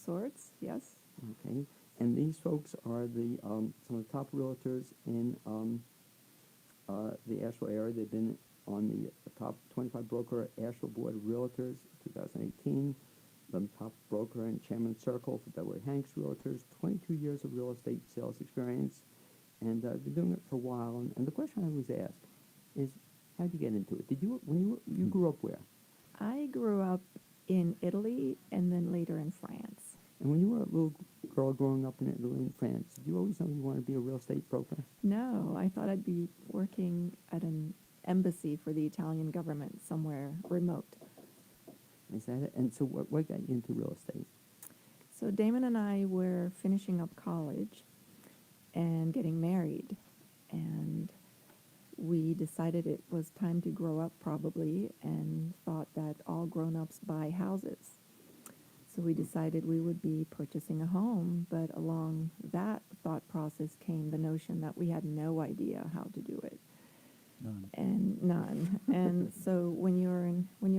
sorts, yes. Okay, and these folks are some of the top realtors in the Asheville area. They've been on the top 25 broker Asheville Board of Realtors 2018, the top broker in Chairman's Circle for Beverly Hanks Realtors, 22 years of real estate sales experience, and been doing it for a while. And the question I always ask is, how did you get into it? You grew up where? I grew up in Italy and then later in France. And when you were a little girl growing up in Italy and France, did you always know you wanted to be a real estate broker? No, I thought I'd be working at an embassy for the Italian government somewhere remote. Is that it? And so what got you into real estate? So Damon and I were finishing up college and getting married, and we decided it was time to grow up probably, and thought that all grown-ups buy houses. So we decided we would be purchasing a home, but along that thought process came the notion that we had no idea how to do it. None. And so when you're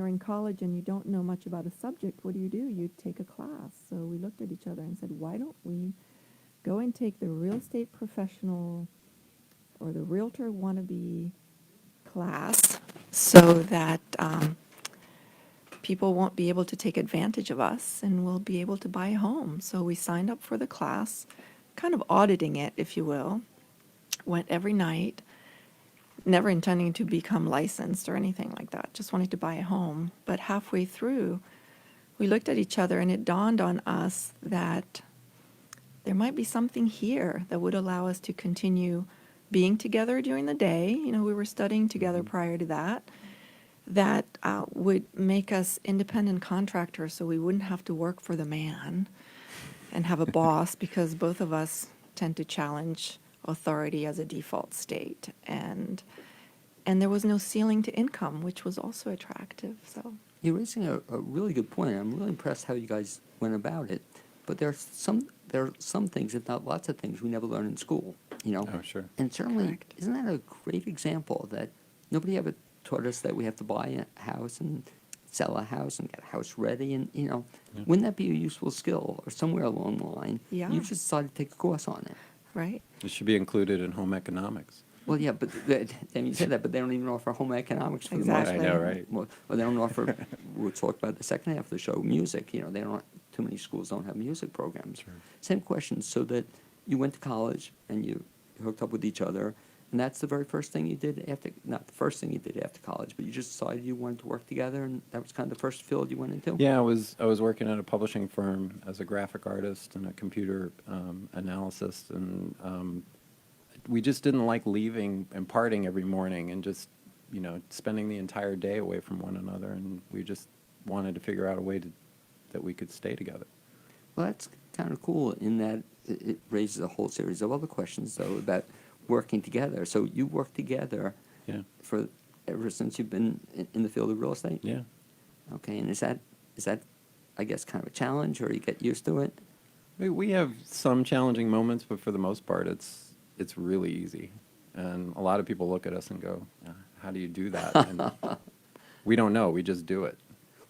in college and you don't know much about a subject, what do? You take a class. So we looked at each other and said, why don't we go and take the real estate professional or the realtor wannabe class so that people won't be able to take advantage of us and we'll be able to buy a home. So we signed up for the class, kind of auditing it, if you will. Went every night, never intending to become licensed or anything like that, just wanted to buy a home. But halfway through, we looked at each other and it dawned on us that there might be something here that would allow us to continue being together during the day. You know, we were studying together prior to that. That would make us independent contractors so we wouldn't have to work for the man and have a boss, because both of us tend to challenge authority as a default state. And there was no ceiling to income, which was also attractive. So You're raising a really good point. I'm really impressed how you guys went about it. But there are some things, if not lots of things, we never learn in school, you know? Oh, sure. And certainly, Correct. isn't that a great example that nobody ever taught us that we have to buy a house and sell a house and get a house ready? And, you know, Yeah. wouldn't that be a useful skill? Or somewhere along the line, Yeah. you just decided to take a course on it. right? It should be included in home economics. Well, yeah, but I mean, you said that, but they don't even offer home economics for the most Exactly. I know, right? Well, they don't offer. We'll talk about the second half of the show, music. You know, they don't. Too many schools don't have music programs. Sure. Same question. So that you went to college and you hooked up with each other, and that's the very first thing you did after. Not the first thing you did after college, but you just decided you wanted to work together, and that was kind of the first field you went into. Yeah, I was working at a publishing firm as a graphic artist and a computer analyst, and we just didn't like leaving and partying every morning and just, you know, spending the entire day away from one another, and we just wanted to figure out a way that we could stay together. Well, that's kind of cool in that it raises a whole series of other questions, though, about working together. So you work together Yeah. for ever since you've been in the field of real estate? Yeah. Okay, and is that, I guess, kind of a challenge, or you get used to it? We have some challenging moments, but for the most part, it's really easy. And a lot of people look at us and go, how do you do that? And we don't know. We just do it.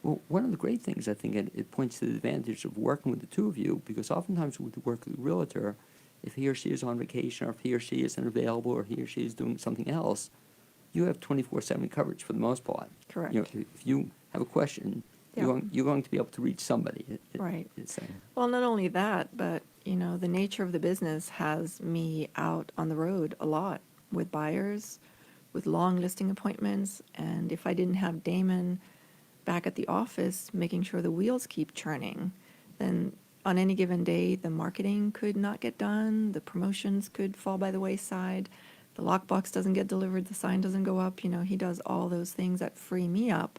Well, one of the great things, I think, it points to the advantage of working with the two of you, because oftentimes with the work with a realtor, if he or she is on vacation, or if he or she isn't available, or he or she is doing something else, you have 24/7 coverage for the most part. Correct. You know, if you have a question, Yeah. you're going to be able to reach somebody. Right. It's, Well, not only that, but, you know, the nature of the business has me out on the road a lot with buyers, with long listing appointments, and if I didn't have Damon back at the office making sure the wheels keep churning, then on any given day, the marketing could not get done, the promotions could fall by the wayside, the lockbox doesn't get delivered, the sign doesn't go up. You know, he does all those things that free me up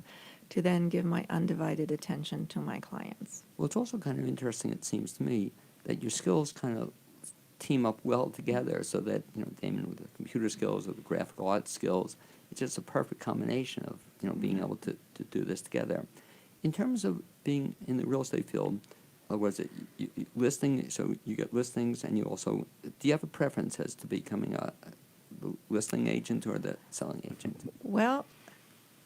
to then give my undivided attention to my clients. well, it's also kind of interesting, it seems to me, that your skills kind of team up well together, so that, you know, Damon with the computer skills or the graphical arts skills, it's just a perfect combination of, you know, being able to do this together. In terms of being in the real estate field, was it listing? So you get listings, and you also, do you have a preference as to becoming a listing agent or the selling agent? Well,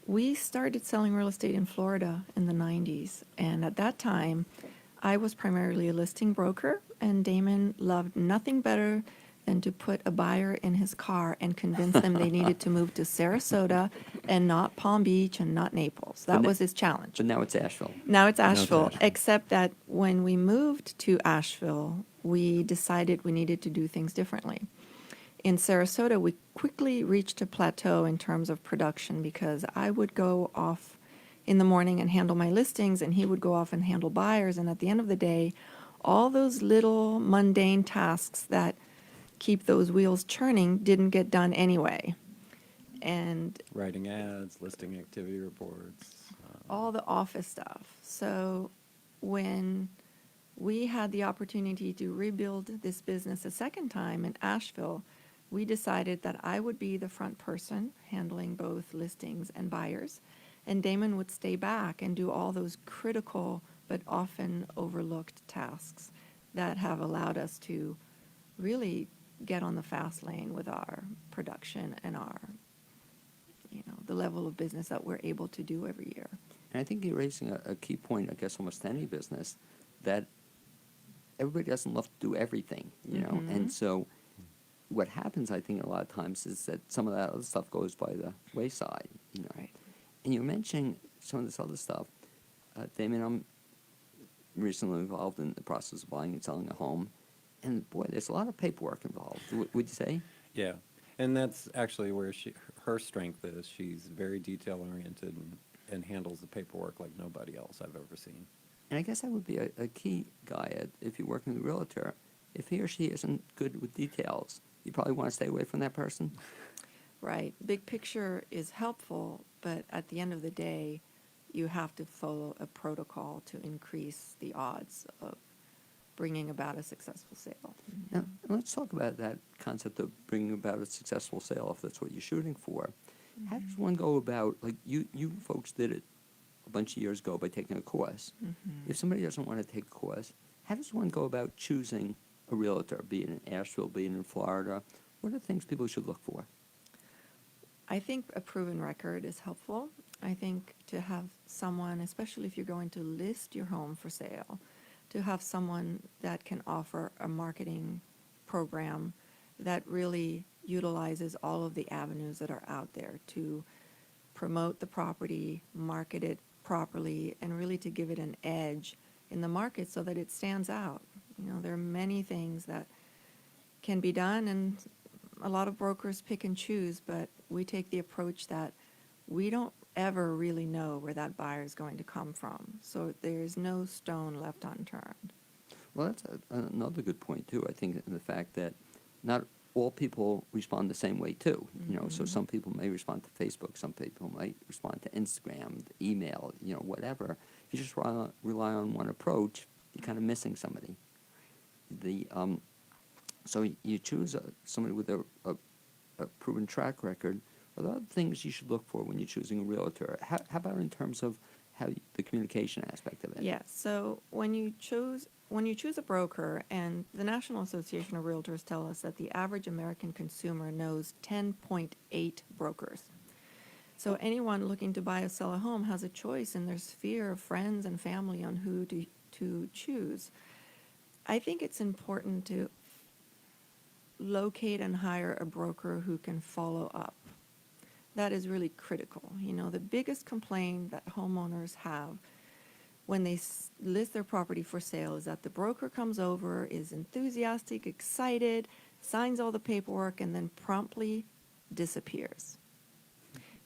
we started selling real estate in Florida in the 90s, and at that time, I was primarily a listing broker, and Damon loved nothing better than to put a buyer in his car and convince them they needed to move to Sarasota and not Palm Beach and not Naples. That But was his challenge. But now it's Asheville. Now it's Now it's Asheville, Asheville. except that when we moved to Asheville, we decided we needed to do things differently. In Sarasota, we quickly reached a plateau in terms of production because I would go off in the morning and handle my listings, and he would go off and handle buyers. And at the end of the day, all those little mundane tasks that keep those wheels churning didn't get done anyway. And Writing ads, listing activity reports. all the office stuff. So when we had the opportunity to rebuild this business a second time in Asheville, we decided that I would be the front person handling both listings and buyers, and Damon would stay back and do all those critical but often overlooked tasks that have allowed us to really get on the fast lane with our production and our, the level of business that we're able to do every year. And I think you're raising a key point, I guess, almost to any business, that everybody doesn't love to do everything, Mhm. And so what happens, I think, a lot of times is that some of that other stuff goes by the wayside. Right. And you're mentioning some of this other stuff. Damon, I'm recently involved in the process of buying and selling a home. And boy, there's a lot of paperwork involved, would you say? Yeah, and that's actually where her strength is. She's very detail-oriented and handles the paperwork like nobody else I've ever seen. And I guess that would be a key, Gaia, if you're working with a realtor. If he or she isn't good with details, you probably want to stay away from that person. Right. Big picture is helpful, but at the end of the day, you have to follow a protocol to increase the odds of bringing about a successful sale. Now, let's talk about that concept of bringing about a successful sale, if that's what you're shooting for. How does one go about, like you folks did it a bunch of years ago by taking a course. If somebody doesn't want to take a course, how does one go about choosing a realtor, be it in Asheville, be it in Florida? What are the things people should look for? I think a proven record is helpful. I think to have someone, especially if you're going to list your home for sale, to have someone that can offer a marketing program that really utilizes all of the avenues that are out there to promote the property, market it properly, and really to give it an edge in the market so that it stands out. There are many things that can be done, and a lot of brokers pick and choose, but we take the approach that we don't ever really know where that buyer is going to come from. So there's no stone left unturned. Well, that's another good point, too. I think in the fact that not all people respond the same way, too. So some people may respond to Facebook, some people might respond to Instagram, email, whatever. If you just rely on one approach, you're kind of missing somebody. So you choose somebody with a proven track record. Are there other things you should look for when you're choosing a realtor? How about in terms of the communication aspect of it? Yeah, so when you choose a broker, and the National Association of Realtors tell us that the average American consumer knows 10.8 brokers. So anyone looking to buy or sell a home has a choice in their sphere of friends and family on who to choose. I think it's important to locate and hire a broker who can follow up. That is really critical. The biggest complaint that homeowners have when they list their property for sale is that the broker comes over, is enthusiastic, excited, signs all the paperwork, and then promptly disappears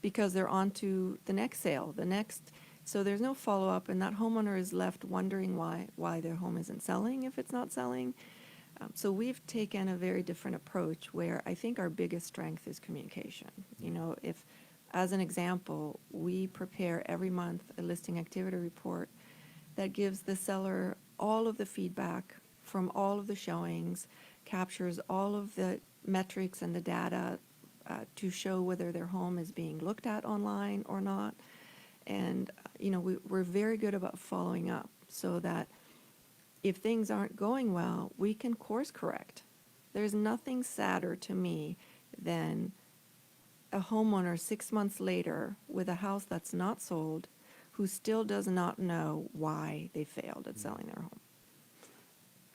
because they're on to the next sale, so there's no follow-up, and that homeowner is left wondering why their home isn't selling if it's not selling. So we've taken a very different approach where I think our biggest strength is communication. If, as an example, we prepare every month a listing activity report that gives the seller all of the feedback from all of the showings, captures all of the metrics and the data to show whether their home is being looked at online or not. And, we're very good about following up so that if things aren't going well, we can course correct. There's nothing sadder to me than a homeowner 6 months later with a house that's not sold who still does not know why they failed at selling their home.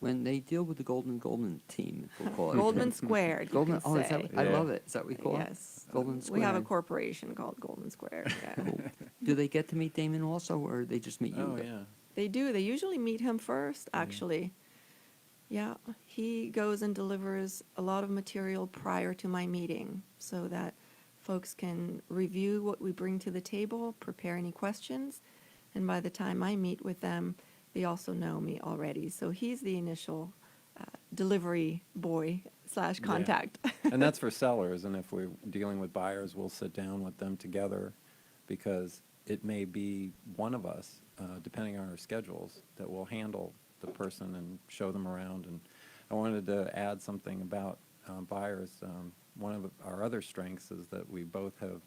when they deal with the Goldman team, we'll call it. Goldman Squared, you Goldman, can oh, is that, say. I Yeah. love it. Is that what we call it? Yes. Goldman We have a Squared. corporation called Goldman Squared, yeah. Cool. Do they get to meet Damon also, or they just meet you? Oh, yeah. They do. They usually meet him first, actually. Yeah, he goes and delivers a lot of material prior to my meeting so that folks can review what we bring to the table, prepare any questions, and by the time I meet with them, they also know me already. So he's the initial delivery boy / Yeah. contact. And that's for sellers, and if we're dealing with buyers, we'll sit down with them together, because it may be one of us, depending on our schedules, that will handle the person and show them around. And I wanted to add something about buyers. One of our other strengths is that we both have,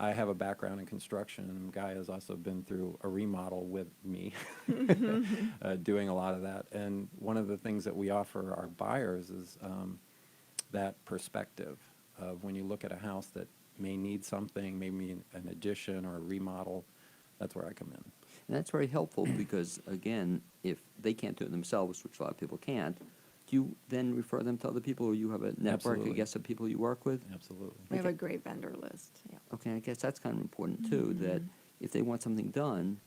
I have a background in construction, and Gaia has also been through a remodel with me, doing a lot of that. And one of the things that we offer our buyers is that perspective of when you look at a house that may need something, maybe an addition or a remodel, that's where I come in. And that's very helpful because, again, if they can't do it themselves, which a lot of people can't, do you then refer them to other people, or you have a network, I Absolutely. guess, of people you work with? Absolutely. We have a great vendor list, yeah. Okay, I guess that's kind of important, too, that if they want something done,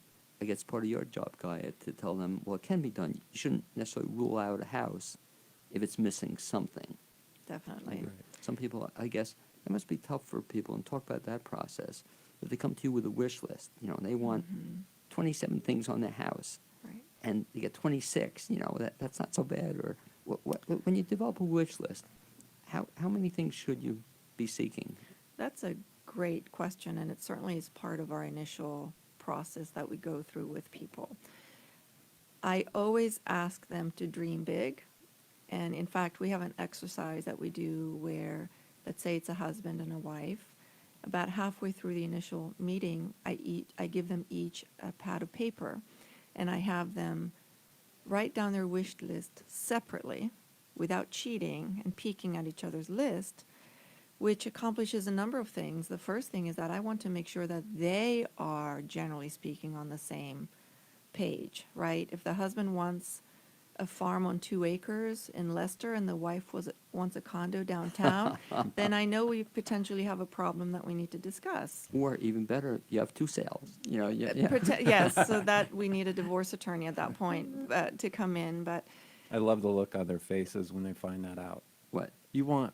I guess part of your job, Gaia, to tell them, well, it can be done. You shouldn't necessarily rule out a house if it's missing something. Definitely. Right. Some people, I guess, it must be tough for people, and talk about that process. If they come to you with a wish list, and they want 27 things on their house, Right. and they get 26, that's not so bad. Or when you develop a wish list, how many things should you be seeking? That's a great question, and it certainly is part of our initial process that we go through with people. I always ask them to dream big, and in fact, we have an exercise that we do where, let's say it's a husband and a wife. About halfway through the initial meeting, I give them each a pad of paper, and I have them write down their wish list separately, without cheating and peeking at each other's list, which accomplishes a number of things. The first thing is that I want to make sure that they are, generally speaking, on the same page, right? If the husband wants a farm on 2 acres in Leicester and the wife wants a condo downtown, then I know we potentially have a problem that we need to discuss. Or even better, you have 2 sales. Yes, so that we need a divorce attorney at that point to come in, but I love the look on their faces when they find that out. What? You want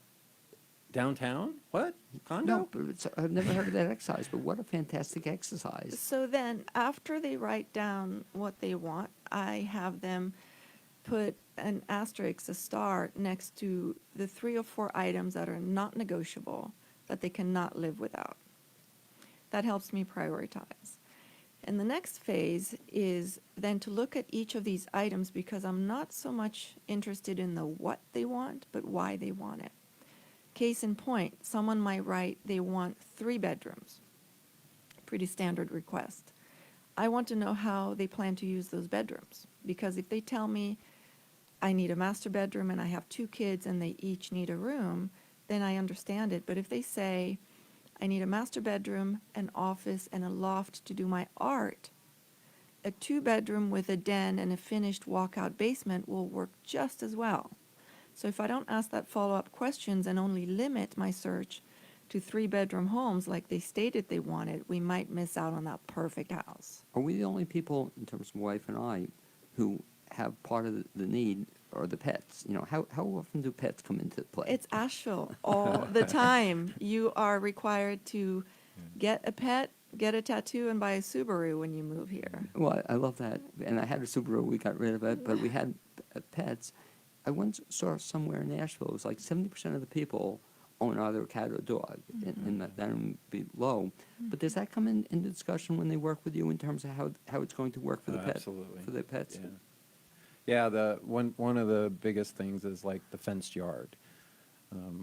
downtown? What? Condo? No, but I've never heard of that exercise, but what a fantastic exercise. so then after they write down what they want, I have them put an asterisk, a star, next to the 3 or 4 items that are not negotiable, that they cannot live without. That helps me prioritize. And the next phase is then to look at each of these items, because I'm not so much interested in the what they want, but why they want it. Case in point, someone might write they want 3 bedrooms. Pretty standard request. I want to know how they plan to use those bedrooms, because if they tell me I need a master bedroom and I have 2 kids and they each need a room, then I understand it. But if they say, I need a master bedroom, an office, and a loft to do my art, a 2-bedroom with a den and a finished walkout basement will work just as well. So if I don't ask that follow-up questions and only limit my search to 3-bedroom homes like they stated they wanted, we might miss out on that perfect house. Are we the only people, in terms of my wife and I, who have part of the need or the pets? How often do pets come into play? It's Asheville all the time. You are required to get a pet, get a tattoo, and buy a Subaru when you move here. Well, I love that. And I had a Subaru, we got rid of it, but we had pets. I once saw somewhere in Nashville, it was like 70% of the people own either a cat or a dog, and that would be low. But does that come into discussion when they work with you in terms of how it's going to work for the pet? Absolutely. For the pets? Yeah. Yeah, the one of the biggest things is like the fenced yard.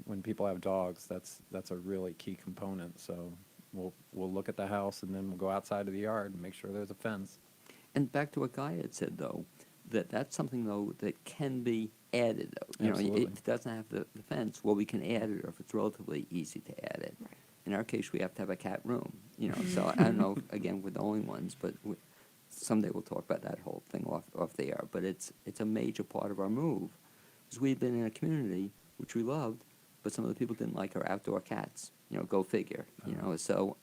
When people have dogs, that's a really key component. So we'll look at the house and then we'll go outside of the yard and make sure there's a fence. And back to what Guy had said, though, that's something, though, that can be added, though. Absolutely. If it doesn't have the fence, well, we can add it, or if it's relatively easy to add it. Right. In our case, we have to have a cat room, so I don't know, again, we're the only ones, but someday we'll talk about that whole thing off the air. But it's a major part of our move, because we've been in a community which we loved, but some of the people didn't like our outdoor cats. You know, go figure. You know, so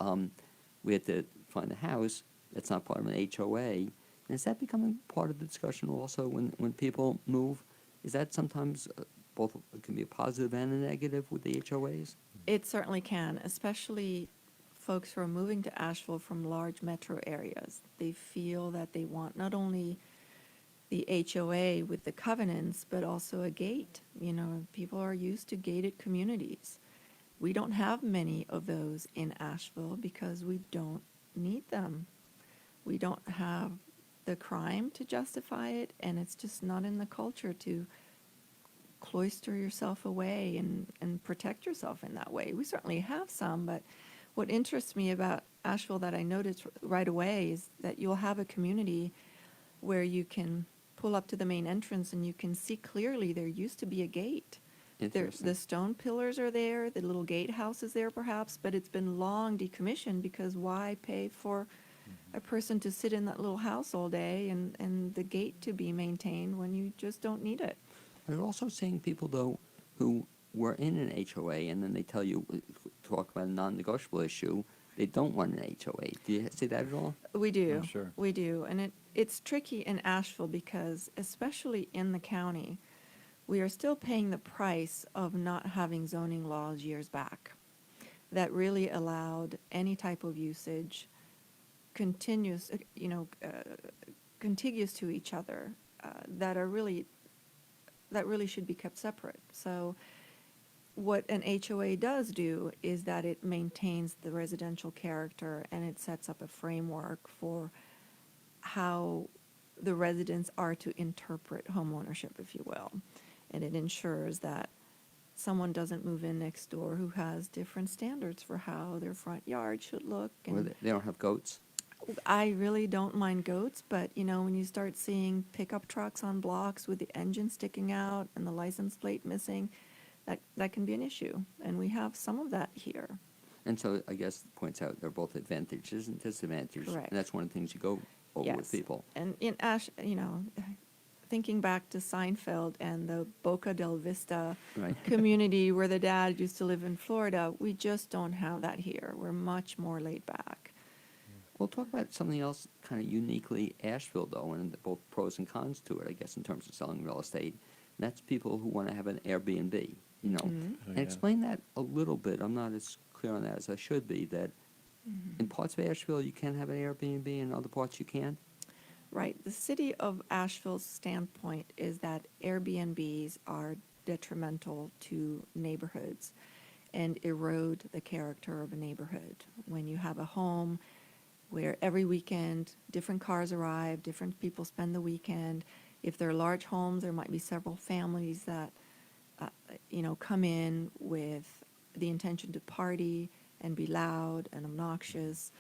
we had to find a house that's not part of an HOA. And is that becoming part of the discussion also when people move? Is that sometimes both it can be a positive and a negative with the HOAs? It certainly can, especially folks who are moving to Asheville from large metro areas. They feel that they want not only the HOA with the covenants, but also a gate. You know, people are used to gated communities. We don't have many of those in Asheville because we don't need them. We don't have the crime to justify it, and it's just not in the culture to cloister yourself away and protect yourself in that way. We certainly have some, but what interests me about Asheville that I noticed right away is that you'll have a community where you can pull up to the main entrance and you can see clearly there used to be a gate. Interesting. The stone pillars are there, the little gatehouse is there perhaps, but it's been long decommissioned because why pay for a person to sit in that little house all day and the gate to be maintained when you just don't need it? Are you also seeing people, though, who were in an HOA and then they tell you, talk about a non-negotiable issue, they don't want an HOA. Do you see that at all? We do. Oh, sure. We do. And it's tricky in Asheville because, especially in the county, we are still paying the price of not having zoning laws years back that really allowed any type of usage continuous, contiguous to each other, that really should be kept separate. So what an HOA does do is that it maintains the residential character and it sets up a framework for how the residents are to interpret homeownership, if you will. And it ensures that someone doesn't move in next door who has different standards for how their front yard should look. Or And they don't have goats? I really don't mind goats, but when you start seeing pickup trucks on blocks with the engine sticking out and the license plate missing, that can be an issue. And we have some of that here. And so I guess it points out there are both advantages and disadvantages. Correct. And that's one of the things you go over with people. And in thinking back to Seinfeld and the Boca del Vista Right. community where the dad used to live in Florida, we just don't have that here. We're much more laid back. We'll talk about something else kind of uniquely Asheville, though, and both pros and cons to it, I guess, in terms of selling real estate. And that's people who want to have an Airbnb, Mhm. Oh, And yeah. explain that a little bit. I'm not as clear on that as I should be, that in parts of Asheville you can have an Airbnb, and in other parts you can't. Right. The city of Asheville's standpoint is that Airbnbs are detrimental to neighborhoods and erode the character of a neighborhood. When you have a home where every weekend different cars arrive, different people spend the weekend. If they're large homes, there might be several families that, come in with the intention to party and be loud and obnoxious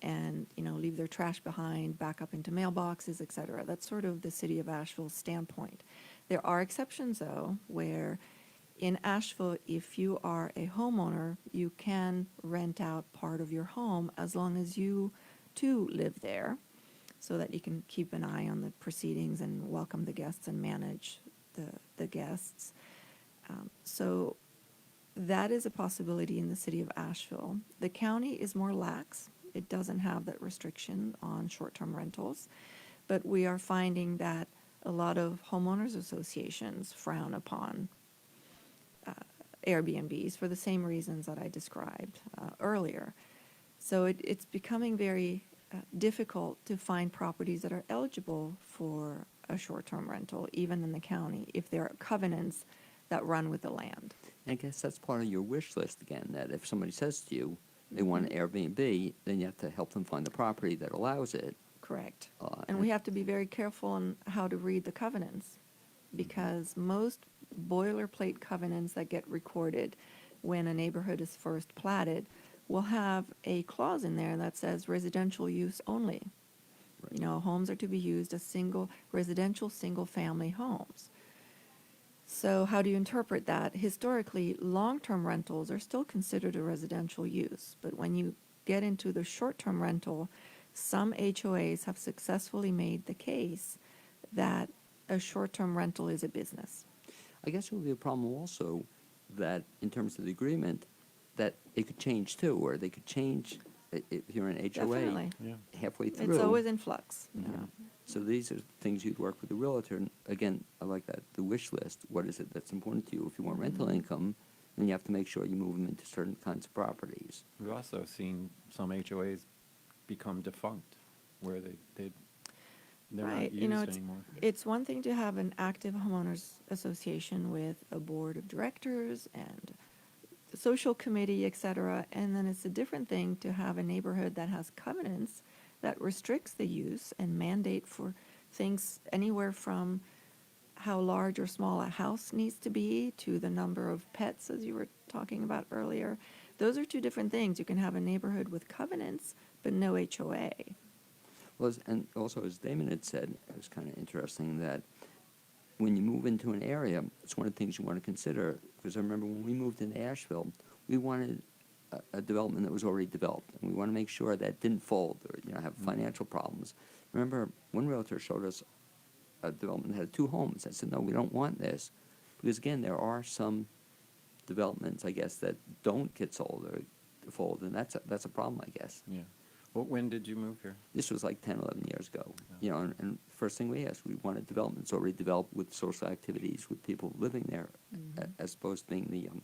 and, leave their trash behind, back up into mailboxes, et cetera. That's sort of the city of Asheville's standpoint. There are exceptions, though, where in Asheville, if you are a homeowner, you can rent out part of your home as long as you, too, live there, so that you can keep an eye on the proceedings and welcome the guests and manage the guests. So that is a possibility in the city of Asheville. The county is more lax. It doesn't have that restriction on short-term rentals, but we are finding that a lot of homeowners associations frown upon Airbnbs for the same reasons that I described earlier. So it's becoming very difficult to find properties that are eligible for a short-term rental, even in the county, if there are covenants that run with the land. I guess that's part of your wish list again, that if somebody says to you they want an Airbnb, then you have to help them find the property that allows it. Correct. And we have to be very careful on how to read the covenants, because most boilerplate covenants that get recorded when a neighborhood is first platted will have a clause in there that says residential use only. Right. Homes are to be used as residential single-family homes. So how do you interpret that? Historically, long-term rentals are still considered a residential use, but when you get into the short-term rental, some HOAs have successfully made the case that a short-term rental is a business. I guess it would be a problem also that in terms of the agreement, that it could change too, or they could change if you're in HOA Definitely. Yeah. halfway through. It's always in flux. Yeah. Yeah. So these are things you'd work with the realtor. And again, I like that, the wish list. What is it that's important to you? If you want rental income, then you have to make sure you move them into certain kinds of properties. We've also seen some HOAs become defunct, where they're Right. not You know, used anymore. it's one thing to have an active homeowners association with a board of directors and the social committee, et cetera, and then it's a different thing to have a neighborhood that has covenants that restricts the use and mandate for things anywhere from how large or small a house needs to be to the number of pets, as you were talking about earlier. Those are two different things. You can have a neighborhood with covenants, but no HOA. Well, and also, as Damon had said, it was kind of interesting that when you move into an area, it's one of the things you want to consider. Because I remember when we moved into Asheville, we wanted a development that was already developed, and we want to make sure that didn't fold or have financial problems. Remember, one realtor showed us a development that had 2 homes. I said, no, we don't want this, because again, there are some developments, I guess, that don't get sold or fold, and that's a problem, I guess. Yeah. Well, when did you move here? This was like 10, 11 years ago. Yeah. And first thing we asked, we wanted developments already developed with social activities, with people living there, as opposed to being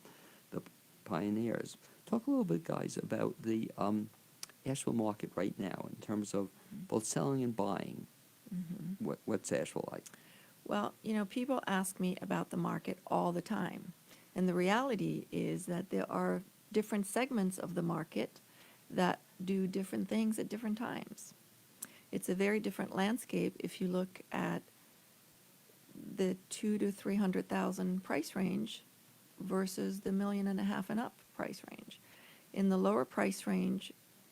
the pioneers. Talk a little bit, guys, about the Asheville market right now in terms of both selling and buying. What's Asheville like? Well, people ask me about the market all the time. And the reality is that there are different segments of the market that do different things at different times. It's a very different landscape if you look at the 200,000 to 300,000 price range versus the $1.5 million and up price range. In the lower price range,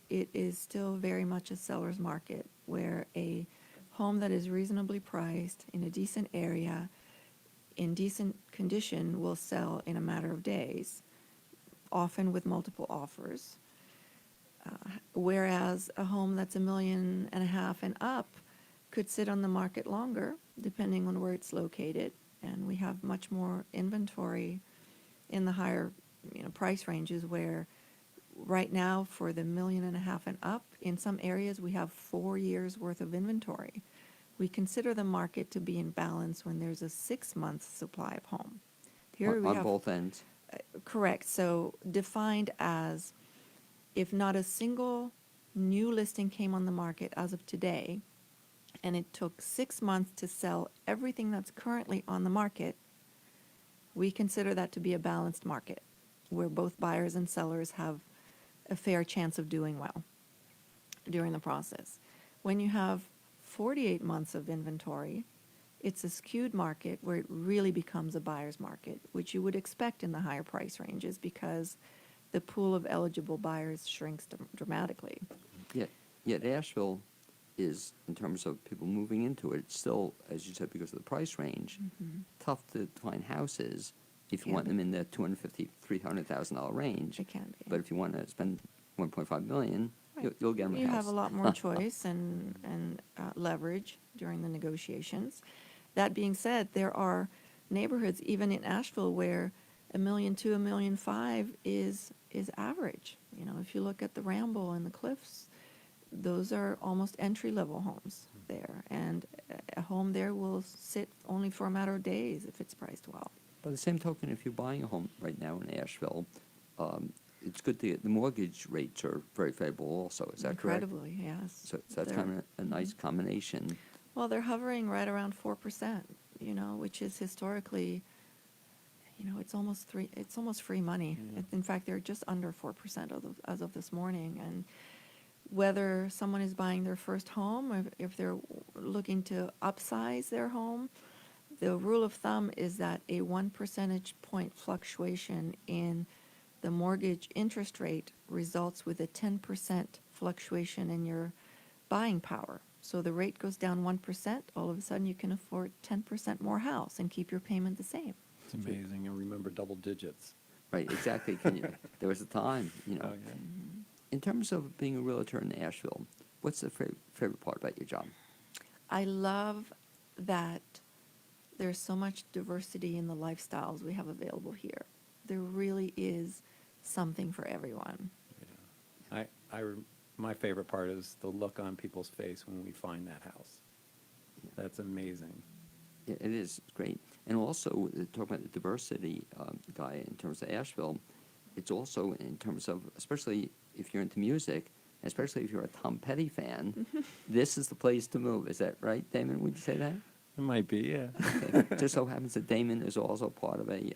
it is still very much a seller's market, where a home that is reasonably priced in a decent area, in decent condition, will sell in a matter of days, often with multiple offers. Whereas a home that's $1.5 million and up could sit on the market longer, depending on where it's located. And we have much more inventory in the higher price ranges, where right now for the $1.5 million and up, in some areas we have 4 years worth of inventory. We consider the market to be in balance when there's a 6-month supply of home. Here we On have both ends? Correct. So defined as, if not a single new listing came on the market as of today, and it took 6 months to sell everything that's currently on the market, we consider that to be a balanced market, where both buyers and sellers have a fair chance of doing well during the process. When you have 48 months of inventory, it's a skewed market where it really becomes a buyer's market, which you would expect in the higher price ranges, because the pool of eligible buyers shrinks dramatically. Yet Asheville is, in terms of people moving into it, still, as you said, because of the price range, tough to find houses if you Can want be. them in the $250,000, $300,000 range. It can be. But if you want to spend $1.5 million, Right. you'll get them a You house. have a lot more choice and leverage during the negotiations. That being said, there are neighborhoods, even in Asheville, where $1.2 million, $1.5 million is average. If you look at the Ramble and the Cliffs, those are almost entry-level homes there, and a home there will sit only for a matter of days if it's priced well. By the same token, if you're buying a home right now in Asheville, it's good to get, the mortgage rates are very favorable also, is that correct? Incredibly, yes. So that's They're- kind of a nice combination. Well, they're hovering right around 4%, which is historically, it's almost free money. Yeah. In fact, they're just under 4% as of this morning. And whether someone is buying their first home, or if they're looking to upsize their home, the rule of thumb is that a 1 percentage point fluctuation in the mortgage interest rate results with a 10% fluctuation in your buying power. So the rate goes down 1%, all of a sudden you can afford 10% more house and keep your payment the same. It's amazing. And remember double digits. Right, exactly. There was a time, Oh, yeah. In terms of being a realtor in Asheville, What's the favorite part about your job? I love that there's so much diversity in the lifestyles we have available here. There really is something for everyone. My favorite part is the look on people's face when we find that house. That's amazing. Yeah, it is great. And also, talking about the diversity, Gaia, in terms of Asheville, it's also in terms of, especially if you're into music, especially if you're a Tom Petty fan, this is the place to move. Is that right, Damon? Would you say that? It might be, yeah. Okay. Just so happens that Damon is also part of a,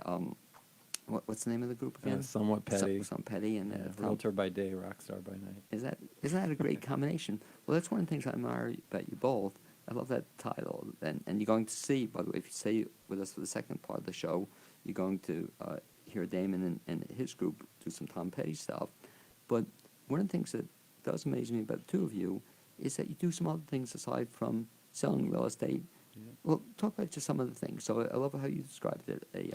what's the name of the group again? Somewhat Petty. Some Petty. And Yeah, Tom, realtor by day, rock star by night. isn't that a great combination? Well, that's one of the things I admire about you both. I love that title. And you're going to see, by the way, if you stay with us for the second part of the show, you're going to hear Damon and his group do some Tom Petty stuff. But one of the things that does amaze me about the two of you is that you do some other things aside from selling real estate. Yeah. Well, talk about just some of the things. So I love how you described it. A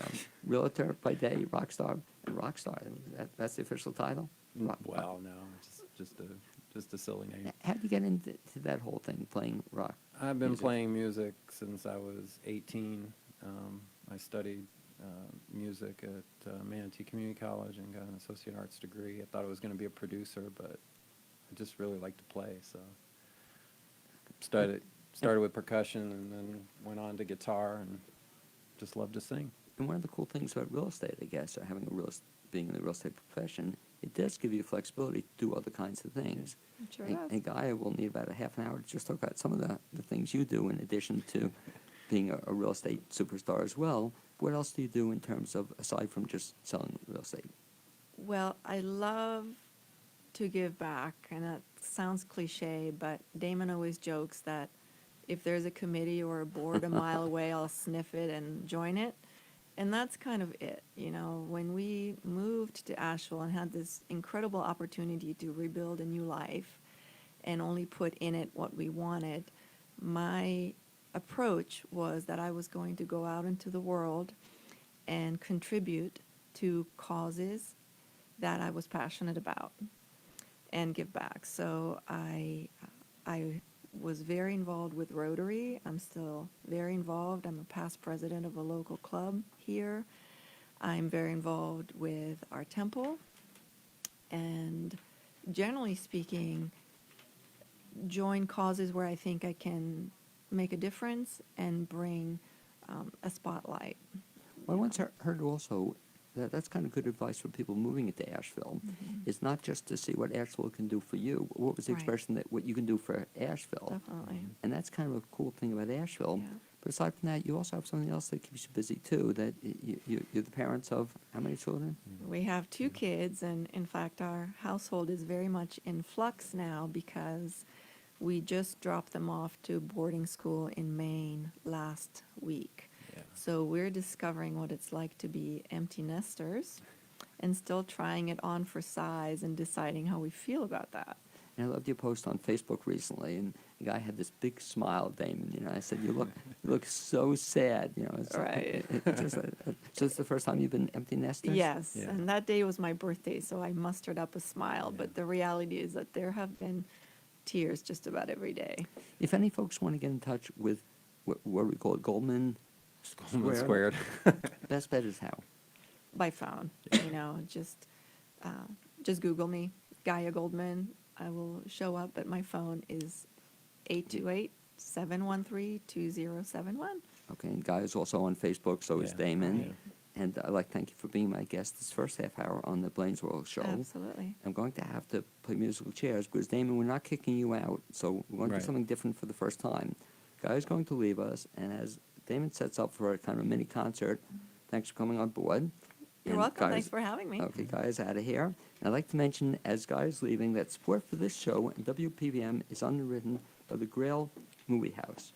realtor by day, rock star, and rock star. That's the official title? Well, no, it's just a silly name. How did you get into that whole thing, playing rock? I've been music? playing music since I was 18. I studied music at Manatee Community College and got an associate arts degree. I thought I was going to be a producer, but I just really like to play, so started with percussion and then went on to guitar and just love to sing. And one of the cool things about real estate, I guess, or having being in the real estate profession, it does give you flexibility to do other kinds of things. It sure and, does. and Gaia will need about a half an hour to just talk about some of the things you do in addition to being a real estate superstar as well. What else do you do in terms of, aside from just selling real estate? Well, I love to give back, and that sounds cliche, but Damon always jokes that if there's a committee or a board a mile away, I'll sniff it and join it. And that's kind of it. You know, when we moved to Asheville and had this incredible opportunity to rebuild a new life and only put in it what we wanted, my approach was that I was going to go out into the world and contribute to causes that I was passionate about and give back. So I was very involved with Rotary. I'm still very involved. I'm a past president of a local club here. I'm very involved with our temple. And generally speaking, join causes where I think I can make a difference and bring a spotlight. Well, I once heard also that's kind of good advice for people moving into Asheville. It's not just to see what Asheville can do for you. What was the Right. expression that what you can do for Asheville? Definitely. And that's kind of a cool thing about Asheville. Yeah. But aside from that, you also have something else that keeps you busy too. That you're the parents of how many children? We have 2 kids, and in fact, our household is very much in flux now because we just dropped them off to boarding school in Maine last week. Yeah. So we're discovering what it's like to be empty nesters and still trying it on for size and deciding how we feel about that. And I loved your post on Facebook recently, and the guy had this big smile, Damon. You know, I said, you look so sad. You know, it's Right. So it's the first time you've been empty nesters? Yes, Yeah. and that day was my birthday, so I mustered up a smile. Yeah. But the reality is that there have been tears just about every day. If any folks want to get in touch with what we call it, Goldman Squared. Best bet is how? By phone, you know, just Google me, Gaia Goldman. I will show up, but my phone is 828-713-2071. Okay, and Guy is also on Facebook, so is Yeah. Damon. Yeah. And I'd like to thank you for being my guest this first half hour on the Blaine's World Show. Absolutely. I'm going to have to play musical chairs because, Damon, we're not kicking you out, so we're going to Right. do something different for the first time. Guy is going to leave us, and as Damon sets up for a kind of a mini concert, thanks for coming on board. You're And welcome. Guy Thanks is- for having me. Okay, Guy is out of here. And I'd like to mention, as Guy is leaving, that support for this show and WPVM is underwritten by the Grail Movie House.